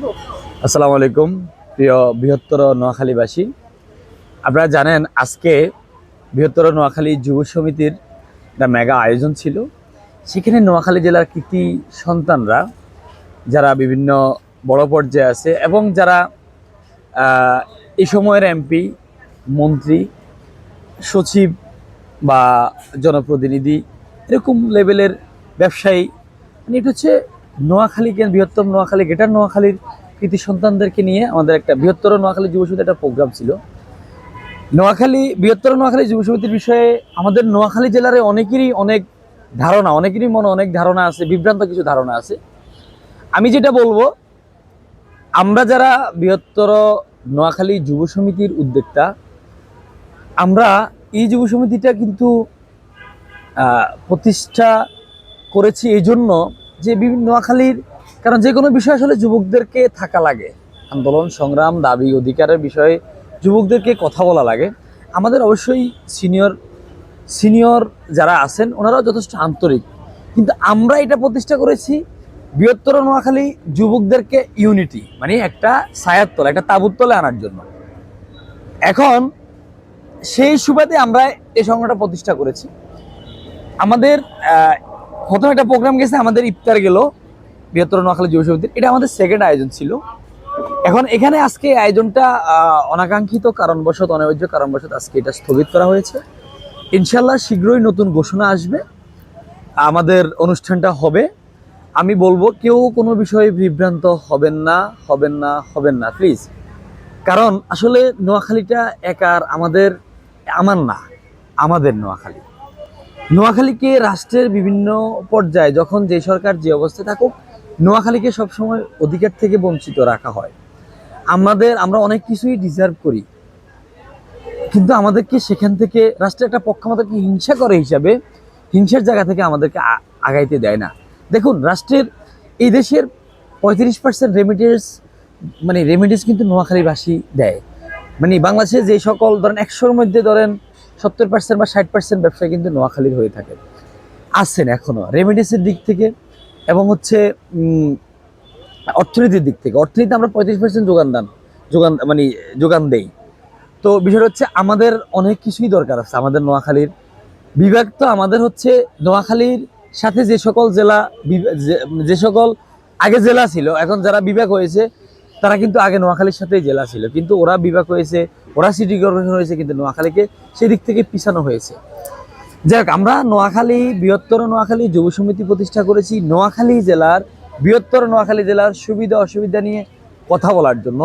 আসসালামু আলাইকুম প্রিয় বৃহত্তর নোয়াখালীবাসী। আপনারা জানেন আজকে বৃহত্তর নোয়াখালী যুব সমিতির একটা মেগা আয়োজন ছিল। সেখানে নোয়াখালী জেলার কৃতি সন্তানরা যারা বিভিন্ন বড় পর্যায়ে আছে এবং যারা এই সময়ের এমপি, মন্ত্রী, সচিব বা জনপ্রতিনিধি এরকম লেভেলের ব্যবসায়ী, মানে এটা হচ্ছে নোয়াখালীকে বৃহত্তম নোয়াখালী গ্রেটার নোয়াখালীর কৃতি সন্তানদেরকে নিয়ে আমাদের একটা বৃহত্তর নোয়াখালী যুব সমিতির একটা প্রোগ্রাম ছিল। বৃহত্তর নোয়াখালী যুব সমিতির বিষয়ে আমাদের নোয়াখালী জেলার অনেকেরই মনে অনেক ধারণা আছে, বিভ্রান্ত কিছু ধারণা আছে। আমি যেটা বলবো, আমরা যারা বৃহত্তর নোয়াখালী যুব সমিতির উদ্যোক্তা, আমরা এই যুব সমিতিটা কিন্তু প্রতিষ্ঠা করেছি এই জন্য যে বিভিন্ন নোয়াখালীর, কারণ যে কোনো বিষয় আসলে যুবকদেরকে থাকা লাগে, আন্দোলন সংগ্রাম দাবি অধিকারের বিষয়ে যুবকদেরকে কথা বলা লাগে। আমাদের অবশ্যই সিনিয়র যারা আছেন ওনারাও যথেষ্ট আন্তরিক, কিন্তু আমরা এটা প্রতিষ্ঠা করেছি বৃহত্তর নোয়াখালী যুবকদেরকে ইউনিটি, মানে একটা ছায়ার তলে, একটা তাঁবুর তলে আনার জন্য। এখন সেই সুবাদে আমরা এই সংগঠনটা প্রতিষ্ঠা করেছি। আমাদের প্রথম একটা প্রোগ্রাম গেছে, আমাদের ইফতার গেল বৃহত্তর নোয়াখালী যুব সমিতির, এটা আমাদের সেকেন্ড আয়োজন ছিল। এখন এখানে আজকে আয়োজনটা অনাকাঙ্ক্ষিত কারণবশত, অনিবার্য কারণবশত আজকে এটা স্থগিত করা হয়েছে। ইনশাল্লাহ শীঘ্রই নতুন ঘোষণা আসবে, আমাদের অনুষ্ঠানটা হবে। আমি বলবো কেউ কোনো বিষয়ে বিভ্রান্ত হবেন না প্লিজ। কারণ আসলে নোয়াখালীটা একার আমার না, আমাদের নোয়াখালীকে রাষ্ট্রের বিভিন্ন পর্যায়ে যখন যে সরকার যে অবস্থায় থাকুক, নোয়াখালীকে সবসময় অধিকার থেকে বঞ্চিত রাখা হয়। আমরা অনেক কিছুই ডিজার্ভ করি, কিন্তু আমাদেরকে সেখান থেকে রাষ্ট্রের একটা পক্ষ আমাদেরকে হিংসা করে হিসাবে হিংসার জায়গা থেকে আমাদেরকে আগাইতে দেয় না। দেখুন, রাষ্ট্রের এই দেশের 35% রেমিডেন্স কিন্তু নোয়াখালীবাসী দেয়। মানে বাংলাদেশে যে সকল ধরেন 100-র মধ্যে ধরেন 70% বা 60% ব্যবসা কিন্তু নোয়াখালীর হয়ে থাকে, আসছেন এখনো রেমিডেন্সের দিক থেকে এবং হচ্ছে অর্থনীতির দিক থেকে। অর্থনীতি আমরা 35% যোগান দেই। তো বিষয়টা হচ্ছে আমাদের অনেক কিছুই দরকার আছে। আমাদের নোয়াখালীর বিভাগ তো আমাদের হচ্ছে নোয়াখালীর সাথে যে সকল জেলা, যে সকল আগে জেলা ছিল, এখন যারা বিভাগ হয়েছে তারা কিন্তু আগে নোয়াখালীর সাথেই জেলা ছিল, কিন্তু ওরা বিভাগ হয়েছে, ওরা সিটি কর্পোরেশন হয়েছে, কিন্তু নোয়াখালীকে সেদিক থেকে পিছানো হয়েছে। যাক, আমরা বৃহত্তর নোয়াখালী যুব সমিতি প্রতিষ্ঠা করেছি বৃহত্তর নোয়াখালী জেলার সুবিধা অসুবিধা নিয়ে কথা বলার জন্য,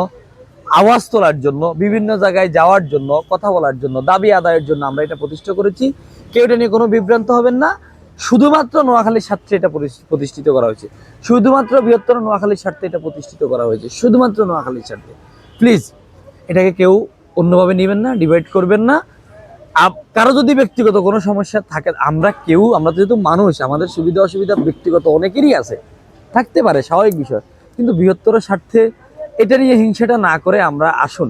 আওয়াজ তোলার জন্য, বিভিন্ন জায়গায় যাওয়ার জন্য, কথা বলার জন্য, দাবি আদায়ের জন্য আমরা এটা প্রতিষ্ঠা করেছি। কেউ এটা নিয়ে কোনো বিভ্রান্ত হবেন না। শুধুমাত্র নোয়াখালীর স্বার্থে এটা প্রতিষ্ঠিত করা হয়েছে, শুধুমাত্র বৃহত্তর নোয়াখালীর স্বার্থে এটা প্রতিষ্ঠিত করা হয়েছে, শুধুমাত্র নোয়াখালীর স্বার্থে। প্লিজ এটাকে কেউ অন্যভাবে নেবেন না, ডিভাইড করবেন না। কারো যদি ব্যক্তিগত কোনো সমস্যা থাকে, আমরা তো যেহেতু মানুষ, আমাদের সুবিধা অসুবিধা ব্যক্তিগত অনেকেরই আছে, থাকতে পারে, স্বাভাবিক বিষয়, কিন্তু বৃহত্তর স্বার্থে এটা নিয়ে হিংসাটা না করে আমরা আসুন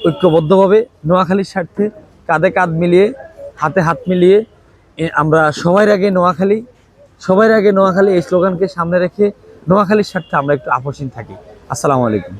ঐক্যবদ্ধভাবে নোয়াখালীর স্বার্থে কাঁধে কাঁধ মিলিয়ে, হাতে হাত মিলিয়ে আমরা সবার আগে নোয়াখালী এই স্লোগানকে সামনে রেখে নোয়াখালীর স্বার্থে আমরা একটু আপোষহীন থাকি। আসসালামু আলাইকুম।